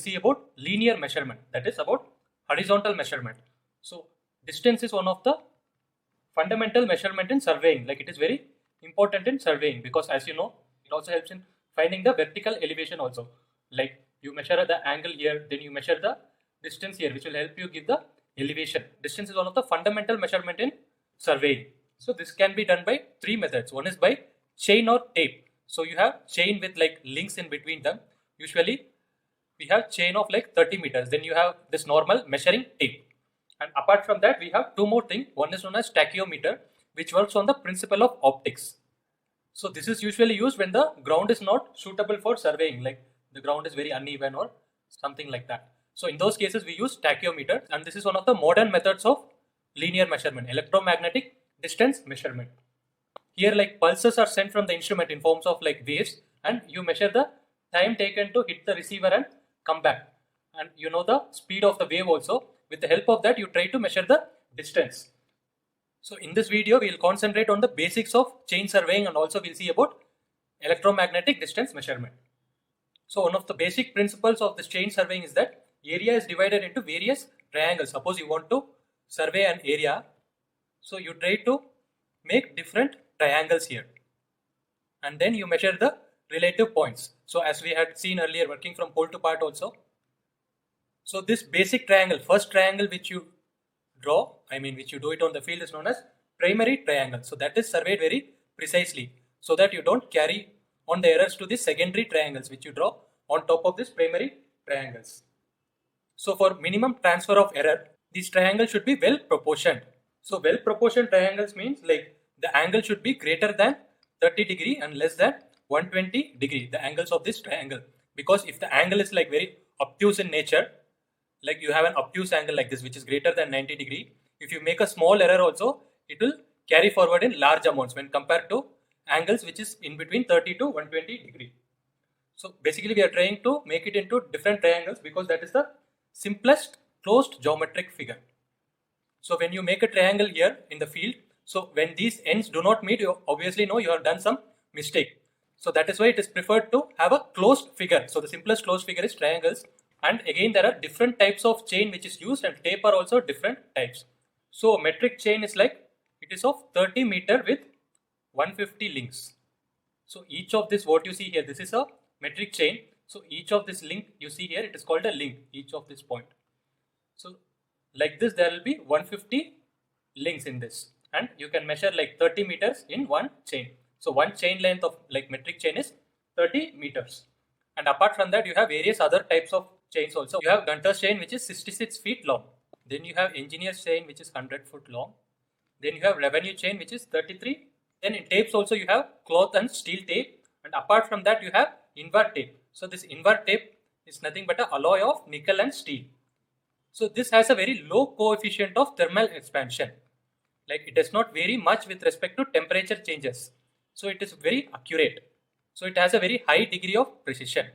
see about linear measurement, that is about horizontal measurement. So distance is one of the fundamental measurement in surveying. Like it is very important in surveying because as you know, it also helps in finding the vertical elevation also. Like you measure the angle here, then you measure the distance here, which will help you give the elevation. Distance is one of the fundamental measurement in surveying. So this can be done by three methods. One is by chain or tape. So you have chain with like links in between them. Usually we have chain of like 30 meters. Then you have this normal measuring tape. And apart from that, we have two more things. One is known as tachyometer, which works on the principle of optics. So this is usually used when the ground is not suitable for surveying, like the ground is very uneven or something like that. So in those cases, we use tachyometer, and this is one of the modern methods of linear measurement, electromagnetic distance measurement. Here like pulses are sent from the instrument in forms of like waves, and you measure the time taken to hit the receiver and come back. And you know the speed of the wave also. With the help of that, you try to measure the distance. So in this video, we will concentrate on the basics of chain surveying, and also we'll see about electromagnetic distance measurement. So one of the basic principles of this chain surveying is that area is divided into various triangles. Suppose you want to survey an area, so you try to make different triangles here, and then you measure the relative points. So as we had seen earlier, working from pole to part also. So this basic triangle, first triangle which you draw, which you do it on the field, is known as primary triangle. So that is surveyed very precisely so that you don't carry on the errors to the secondary triangles which you draw on top of this primary triangles. So for minimum transfer of error, these triangles should be well proportioned. So well proportioned triangles means like the angle should be greater than 30 degree and less than 120 degree, the angles of this triangle. Because if the angle is like very obtuse in nature, like you have an obtuse angle like this which is greater than 90 degree, if you make a small error also, it will carry forward in large amounts when compared to angles which is in between 30 to 120 degree. So basically we are trying to make it into different triangles because that is the simplest closed geometric figure. So when you make a triangle here in the field, so when these ends do not meet, you obviously know you have done some mistake. So that is why it is preferred to have a closed figure. So the simplest closed figure is triangles. And again, there are different types of chain which is used, and tape are also different types. So metric chain is like, it is of 30 meter with 150 links. So each of this, what you see here, this is a metric chain. So each of this link you see here, it is called a link, each of this point. So like this, there will be 150 links in this, and you can measure like 30 meters in one chain. So one chain length of like metric chain is 30 meters. And apart from that, you have various other types of chains also. You have Gunter's chain which is 66 feet long. Then you have engineer's chain which is 100 foot long. Then you have revenue chain which is 33. Then in tapes also you have cloth and steel tape. And apart from that, you have invert tape. So this invert tape is nothing but an alloy of nickel and steel. So this has a very low coefficient of thermal expansion. Like it does not vary much with respect to temperature changes. So it is very accurate. So it has a very high degree of precision.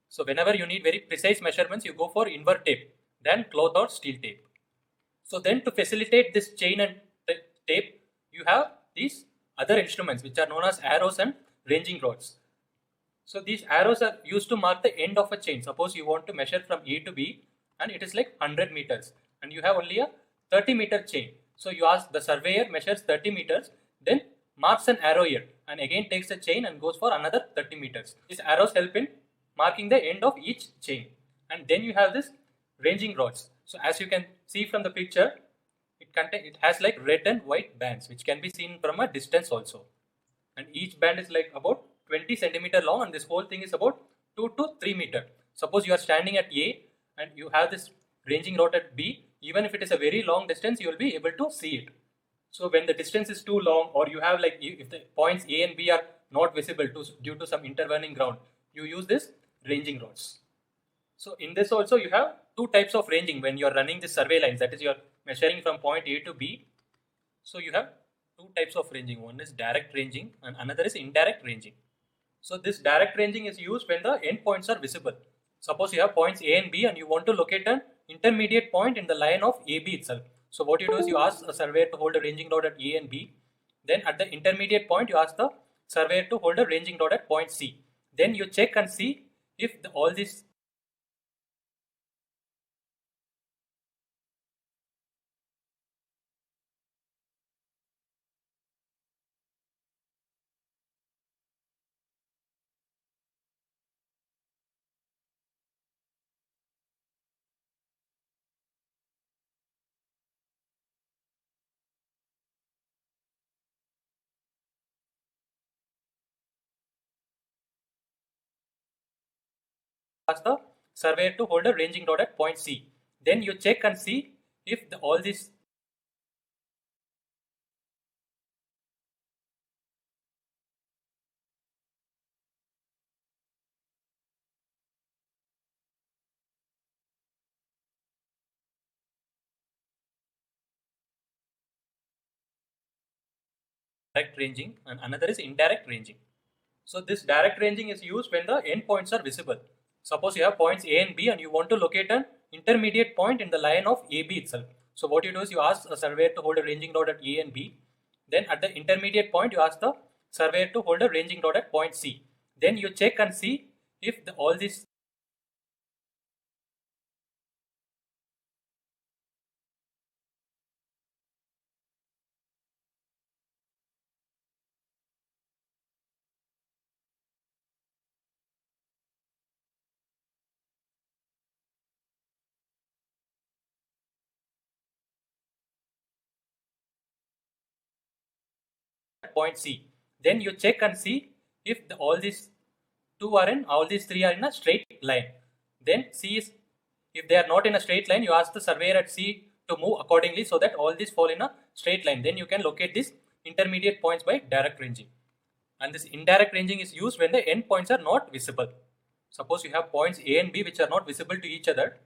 So whenever you need very precise measurements, you go for invert tape than cloth or steel tape. So then to facilitate this chain and tape, you have these other instruments which are known as arrows and ranging rods. So these arrows are used to mark the end of a chain. Suppose you want to measure from A to B and it is like 100 meters and you have only a 30-meter chain. So you ask, the surveyor measures 30 meters, then marks an arrow here and again takes a chain and goes for another 30 meters. These arrows help in marking the end of each chain. And then you have this ranging rods. So as you can see from the picture, it has like red and white bands which can be seen from a distance also. And each band is like about 20 centimeter long, and this whole thing is about 2 to 3 meter. Suppose you are standing at A and you have this ranging rod at B, even if it is a very long distance, you will be able to see it. So when the distance is too long, or you have like, if the points A and B are not visible due to some intervening ground, you use this ranging rods. So in this also you have two types of ranging when you are running the survey lines, that is you are measuring from point A to B. So you have two types of ranging. One is direct ranging and another is indirect ranging. So this direct ranging is used when the end points are visible. Suppose you have points A and B and you want to locate an intermediate point in the line of AB itself. So what you do is you ask a surveyor to hold a ranging rod at A and B. Then at the intermediate point, you ask the surveyor to hold a ranging rod at point C. Then you check and see if all these ask the surveyor to hold a ranging rod at point C. Then you check and see if all these direct ranging and another is indirect ranging. So this direct ranging is used when the endpoints are visible. Suppose you have points A and B and you want to locate an intermediate point in the line of AB itself. So what you do is you ask a surveyor to hold a ranging rod at A and B. Then at the intermediate point you ask the surveyor to hold a ranging rod at point C. Then you check and see if all these point C. Then you check and see if all these all these three are in a straight line. Then C is, if they are not in a straight line, you ask the surveyor at C to move accordingly so that all these fall in a straight line. Then you can locate these intermediate points by direct ranging. And this indirect ranging is used when the end points are not visible. Suppose you have points A and B which are not visible to each other.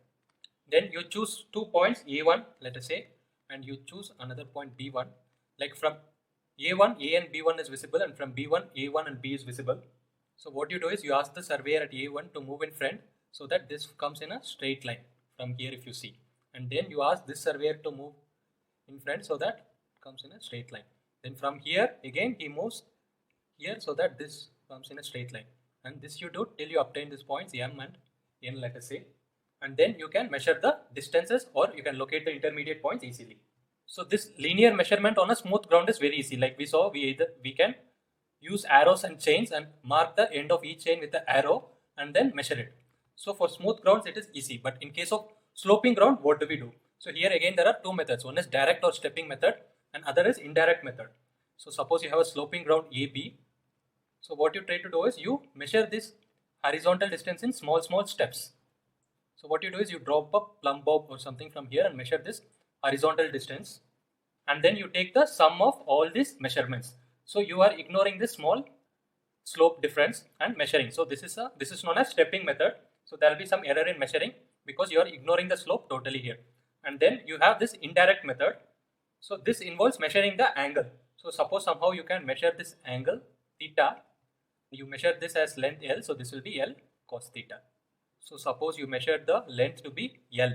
Then you choose 2 points A1, let us say, and you choose another point B1. Like from A1, A and B1 is visible, and from B1, A1 and B is visible. So what you do is you ask the surveyor at A1 to move in front so that this comes in a straight line from here if you see. And then you ask this surveyor to move in front so that it comes in a straight line. Then from here again he moves here so that this comes in a straight line. And this you do till you obtain these points M and N, let us say. And then you can measure the distances or you can locate the intermediate points easily. So this linear measurement on a smooth ground is very easy. Like we saw, we can use arrows and chains and mark the end of each chain with the arrow and then measure it. So for smooth grounds it is easy, but in case of sloping ground, what do we do? So here again there are two methods. One is direct or stepping method and other is indirect method. So suppose you have a sloping ground AB. So what you try to do is you measure this horizontal distance in small steps. So what you do is you drop a plumb bob or something from here and measure this horizontal distance, and then you take the sum of all these measurements. So you are ignoring this small slope difference and measuring. So this is known as stepping method. So there will be some error in measuring because you are ignoring the slope totally here. And then you have this indirect method. So this involves measuring the angle. So suppose somehow you can measure this angle theta. You measure this as length L. So this will be L cos theta. So suppose you measure the length to be L.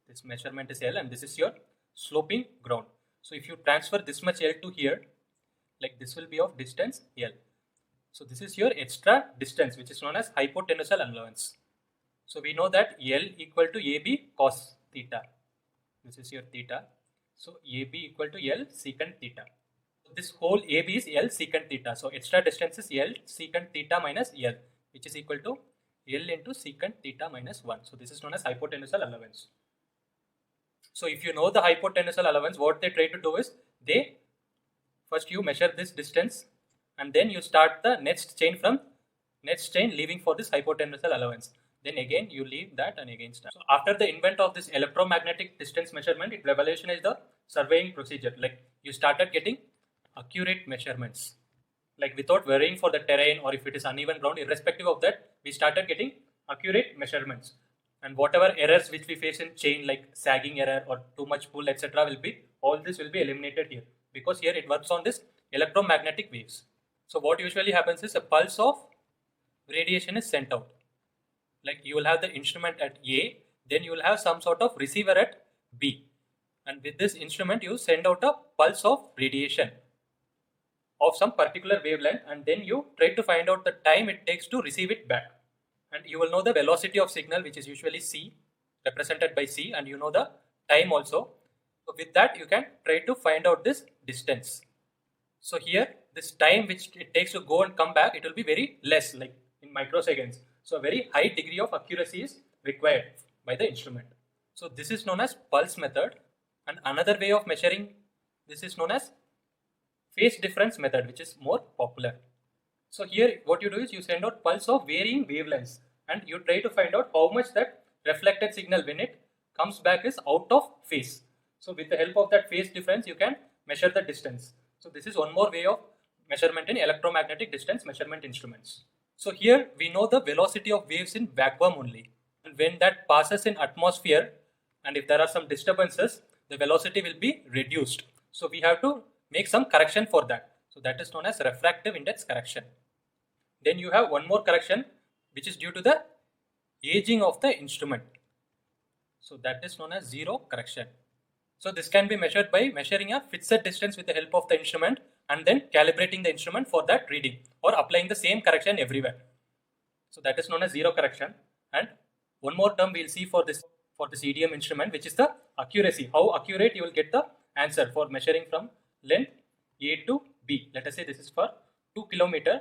This measurement is L and this is your sloping ground. So if you transfer this much L to here, like this will be of distance L. So this is your extra distance which is known as hypotenusal allowance. So we know that L equal to AB cos theta. This is your theta. So AB equal to L secant theta. So this whole AB is L secant theta. So extra distance is L secant theta minus L, which is equal to L into secant theta minus 1. So this is known as hypotenusal allowance. So if you know the hypotenusal allowance, what they try to do is first you measure this distance and then you start the next chain from next chain leaving for this hypotenusal allowance. Then again you leave that and again start. So after the invent of this electromagnetic distance measurement, it revolutionized the surveying procedure. Like you started getting accurate measurements. Like without worrying for the terrain or if it is uneven ground, irrespective of that, we started getting accurate measurements. And whatever errors which we face in chain like sagging error or too much pull etc. all this will be eliminated here because here it works on this electromagnetic waves. So what usually happens is a pulse of radiation is sent out. Like you will have the instrument at A, then you will have some sort of receiver at B. And with this instrument you send out a pulse of radiation of some particular wavelength and then you try to find out the time it takes to receive it back. And you will know the velocity of signal which is usually C, represented by C, and you know the time also. So with that you can try to find out this distance. So here this time which it takes to go and come back, it will be very less, like in microseconds. So a very high degree of accuracy is required by the instrument. So this is known as pulse method, and another way of measuring this is known as phase difference method, which is more popular. So here what you do is you send out pulse of varying wavelengths. and you try to find out how much that reflected signal when it comes back is out of phase. So with the help of that phase difference, you can measure the distance. So this is one more way of measurement in electromagnetic distance measurement instruments. So here we know the velocity of waves in vacuum only, and when that passes in atmosphere, and if there are some disturbances, the velocity will be reduced. So we have to make some correction for that. So that is known as refractive index correction. Then you have one more correction which is due to the aging of the instrument. So that is known as zero correction. So this can be measured by measuring a fixed distance with the help of the instrument and then calibrating the instrument for that reading or applying the same correction everywhere. So that is known as zero correction. And one more term we'll see for this EDM instrument, which is the accuracy. How accurate you will get the answer for measuring from length A to B. Let us say this is for 2 km.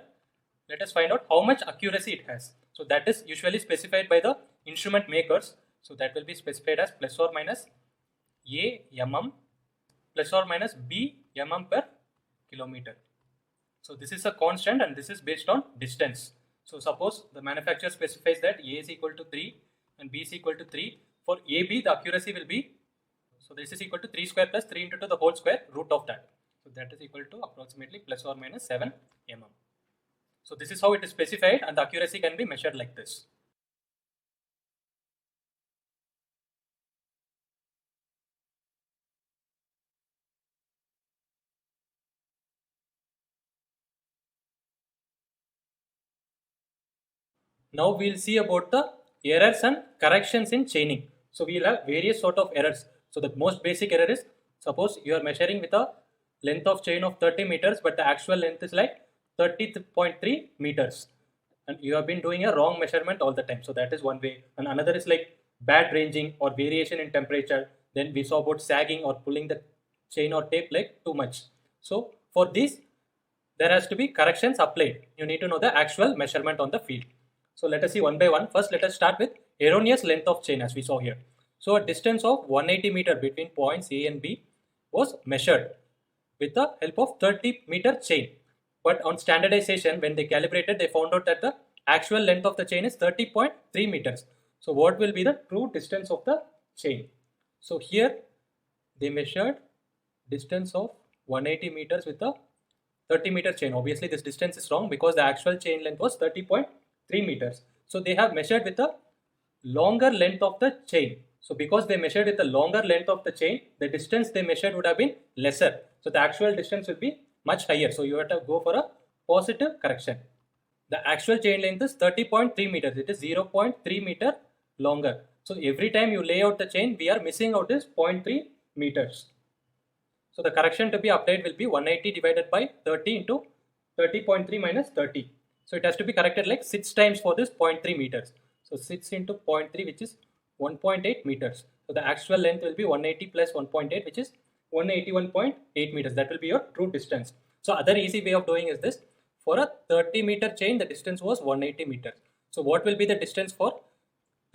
Let us find out how much accuracy it has. So that is usually specified by the instrument makers. So that will be specified as plus or minus A mm plus or minus B mm per kilometer. So this is a constant and this is based on distance. So suppose the manufacturer specifies that A is equal to 3 and B is equal to 3. For AB, the accuracy will be, so this is equal to 3 square plus 3 into 2 the whole square root of that. So that is equal to approximately plus or minus 7 mm. So this is how it is specified and the accuracy can be measured like this. Now we will see about the errors and corrections in chaining. So we will have various sort of errors. So the most basic error is, suppose you are measuring with a length of chain of 30 meters, but the actual length is like 30.3 meters. And you have been doing a wrong measurement all the time. So that is one way. And another is like bad ranging or variation in temperature. Then we saw about sagging or pulling the chain or tape like too much. So for this, there has to be corrections applied. You need to know the actual measurement on the field. So let us see one by one. First, let us start with erroneous length of chain as we saw here. So a distance of 180 meter between points A and B was measured with the help of 30 meter chain. But on standardization, when they calibrated, they found out that the actual length of the chain is 30.3 meters. So what will be the true distance of the chain? So here they measured distance of 180 meters with a 30 meter chain. Obviously this distance is wrong because the actual chain length was 30.3 meters. So they have measured with a longer length of the chain. So because they measured with the longer length of the chain, the distance they measured would have been lesser. So the actual distance will be much higher. So you have to go for a positive correction. The actual chain length is 30.3 meters. It is 0.3 meter longer. So every time you lay out the chain, we are missing out this 0.3 meters. So the correction to be applied will be 180 divided by 30 into 30.3 minus 30. So it has to be corrected like 6 times for this 0.3 meters. So 6 into 0.3, which is 1.8 meters. So the actual length will be 180 plus 1.8, which is 181.8 meters. That will be your true distance. So other easy way of doing is this. For a 30 meter chain, the distance was 180 meters. So what will be the distance for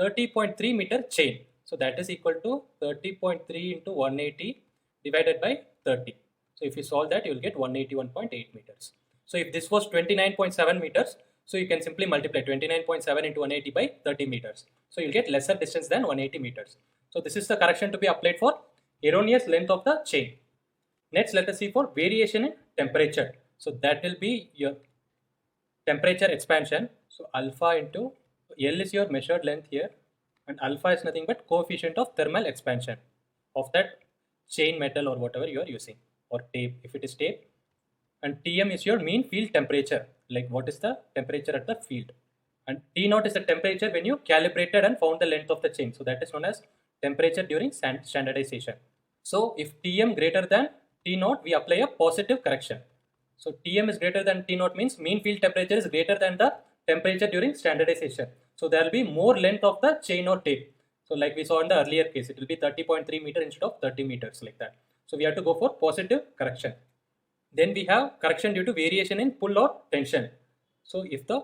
30.3 meter chain? So that is equal to 30.3 into 180 divided by 30. So if you solve that, you will get 181.8 meters. So if this was 29.7 meters, so you can simply multiply 29.7 into 180 by 30 meters. So you'll get lesser distance than 180 meters. So this is the correction to be applied for erroneous length of the chain. Next, let us see for variation in temperature. So that will be your temperature expansion. So alpha into L is your measured length here, and alpha is nothing but coefficient of thermal expansion of that chain metal or whatever you are using, or tape if it is tape. And Tm is your mean field temperature, like what is the temperature at the field. And T0 is the temperature when you calibrated and found the length of the chain. So that is known as temperature during standardization. So if Tm greater than T0, we apply a positive correction. So Tm is greater than T0 means mean field temperature is greater than the temperature during standardization. So there will be more length of the chain or tape. So like we saw in the earlier case, it will be 30.3 meter instead of 30 meters like that. So we have to go for positive correction. Then we have correction due to variation in pull or tension. So if the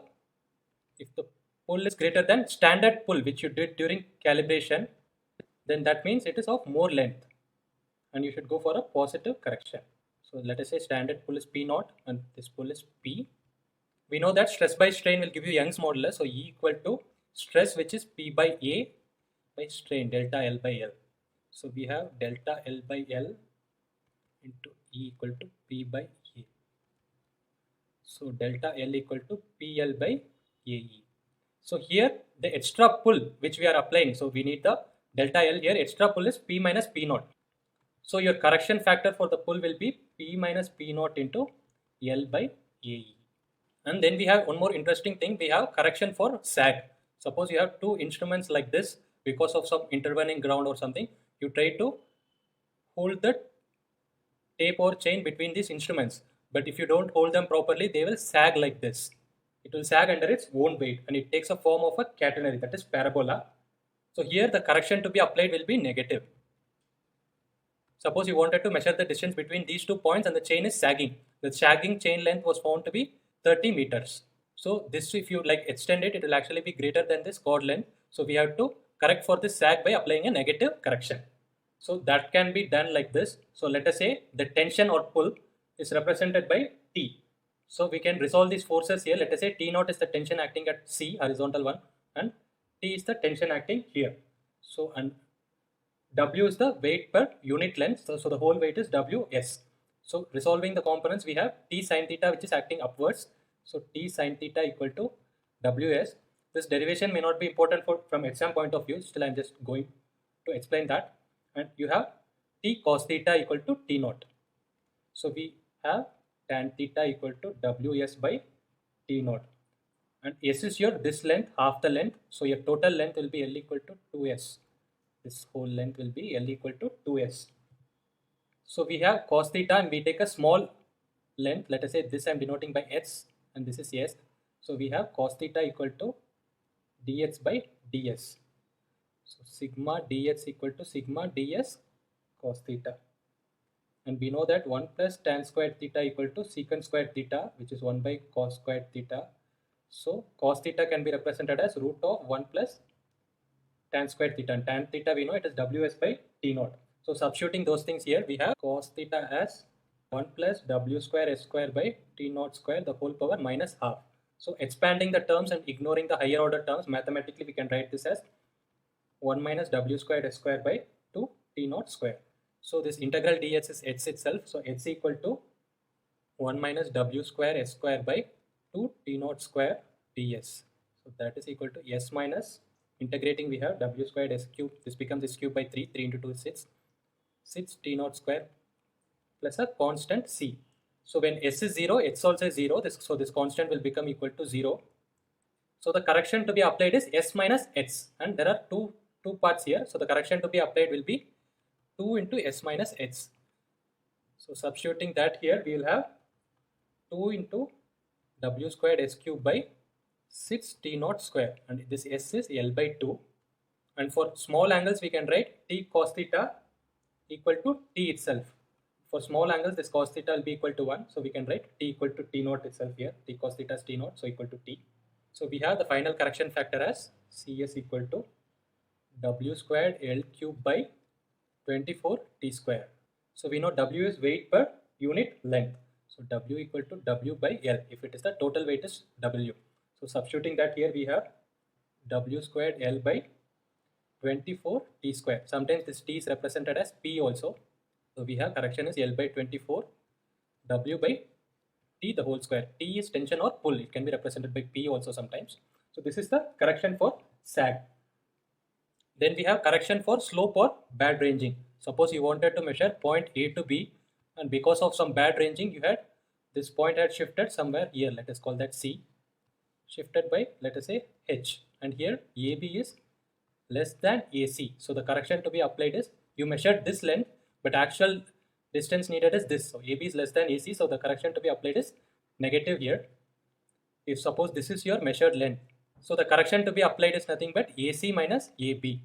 pull is greater than standard pull which you did during calibration, then that means it is of more length and you should go for a positive correction. So let us say standard pull is P0 and this pull is P. We know that stress by strain will give you Young's modulus. So E equal to stress which is P by A by strain delta L by L. So we have delta L by L into E equal to P by A. So delta L equal to PL by AE. So here the extra pull which we are applying, so we need the delta L here, extra pull is P minus P naught. So your correction factor for the pull will be P minus P naught into L by AE. And then we have one more interesting thing, we have correction for sag. Suppose you have two instruments like this, because of some intervening ground or something, you try to hold the tape or chain between these instruments. But if you don't hold them properly, they will sag like this. It will sag under its own weight and it takes a form of a catenary, that is parabola. So here the correction to be applied will be negative. Suppose you wanted to measure the distance between these 2 points and the chain is sagging. The sagging chain length was found to be 30 meters. So this, if you like extend it, it will actually be greater than this chord length. So we have to correct for this sag by applying a negative correction. So that can be done like this. So let us say the tension or pull is represented by T. So we can resolve these forces here. Let us say T naught is the tension acting at C, horizontal one, and T is the tension acting here. So and W is the weight per unit length. So the whole weight is WS. So resolving the components, we have T sin theta which is acting upwards. So T sin theta equal to WS. This derivation may not be important from exam point of view. Still, I am just going to explain that. And you have T cos theta equal to T naught. So we have tan theta equal to WS by T naught. And S is your this length, half the length. So your total length will be L equal to 2S. This whole length will be L equal to 2S. So we have cos theta and we take a small length. Let us say this I am denoting by H and this is S. So we have cos theta equal to dx by ds. So sigma dx equal to sigma ds cos theta. And we know that 1 plus tan squared theta equal to secant squared theta, which is 1 by cos squared theta. So cos theta can be represented as root of 1 plus tan squared theta. And tan theta we know it is ws by t naught. So substituting those things here, we have cos theta as 1 plus w square s square by t naught square the whole power minus half. So expanding the terms and ignoring the higher order terms, mathematically we can write this as 1 minus w squared s square by 2 t naught square. So this integral dx is h itself. So h equal to 1 minus w square s square by 2 t naught square ds. So that is equal to s minus, integrating we have w squared s cube. This becomes s cube by 3. 3 into 2 is 6. 6 t naught square plus a constant c. So when s is 0, h also is 0. So this constant will become equal to 0. So the correction to be applied is s minus h. And there are two parts here. So the correction to be applied will be 2 into s minus h. So substituting that here, we will have 2 into w squared s cube by 6 t naught square, and this s is L by 2. And for small angles, we can write t cos theta equal to t itself. For small angles, this cos theta will be equal to 1. So we can write t equal to t naught itself here. T cos theta is t naught, so equal to t. So we have the final correction factor as Cs equal to w squared L cube by 24 t square. So we know W is weight per unit length. So W equal to W by L. If it is the total weight is W. So substituting that here, we have W squared L by 24 t square. Sometimes this t is represented as P also. So we have correction is L by 24 W by T the whole square. T is tension or pull. It can be represented by P also sometimes. So this is the correction for sag. Then we have correction for slope or bad ranging. Suppose you wanted to measure point A to B, and because of some bad ranging, you had this point had shifted somewhere here. Let us call that C. Shifted by, let us say, H. And here AB is less than AC. So the correction to be applied is, you measured this length, but actual distance needed is this. So AB is less than AC. So the correction to be applied is negative here. If suppose this is your measured length. So the correction to be applied is nothing but AC minus AB.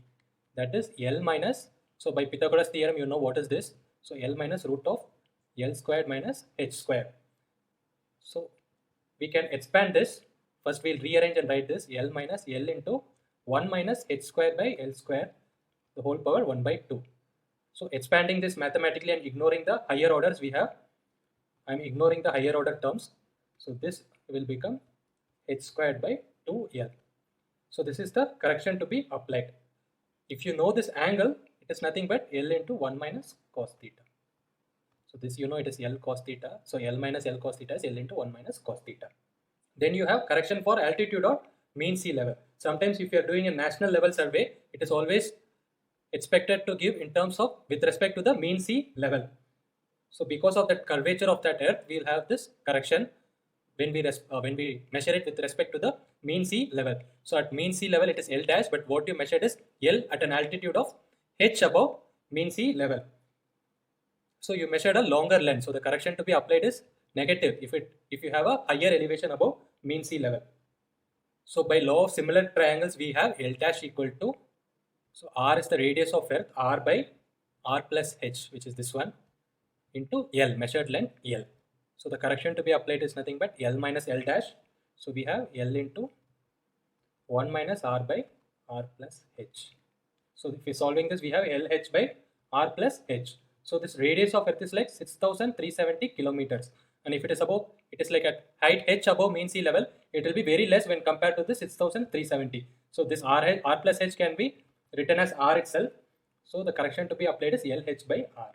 That is L minus, so by Pythagoras theorem you know what is this. So L minus root of L squared minus H square. So we can expand this. First we'll rearrange and write this L minus L into 1 minus H square by L square the whole power 1 by 2. So expanding this mathematically and ignoring the higher orders we have. I am ignoring the higher order terms. So this will become H squared by 2L. So this is the correction to be applied. If you know this angle, it is nothing but L into 1 minus cos theta. So this you know it is L cos theta. So L minus L cos theta is L into 1 minus cos theta. Then you have correction for altitude or mean sea level. Sometimes if you are doing a national level survey, it is always expected to give in terms of with respect to the mean sea level. So because of that curvature of that earth, we will have this correction when we measure it with respect to the mean sea level. So at mean sea level it is L dash, but what you measured is L at an altitude of h above mean sea level. So you measured a longer length. So the correction to be applied is negative if you have a higher elevation above mean sea level. So by law of similar triangles, we have L dash equal to, so R is the radius of earth, R by R plus H, which is this one, into L, measured length L. So the correction to be applied is nothing but L minus L dash. So we have L into 1 minus R by R plus H. So if we're solving this, we have LH by R plus H. So this radius of earth is like 6,370 kilometers. And if it is above, it is like at height h above mean sea level, it will be very less when compared to the 6,370. So this R plus H can be written as R itself. So the correction to be applied is LH by R.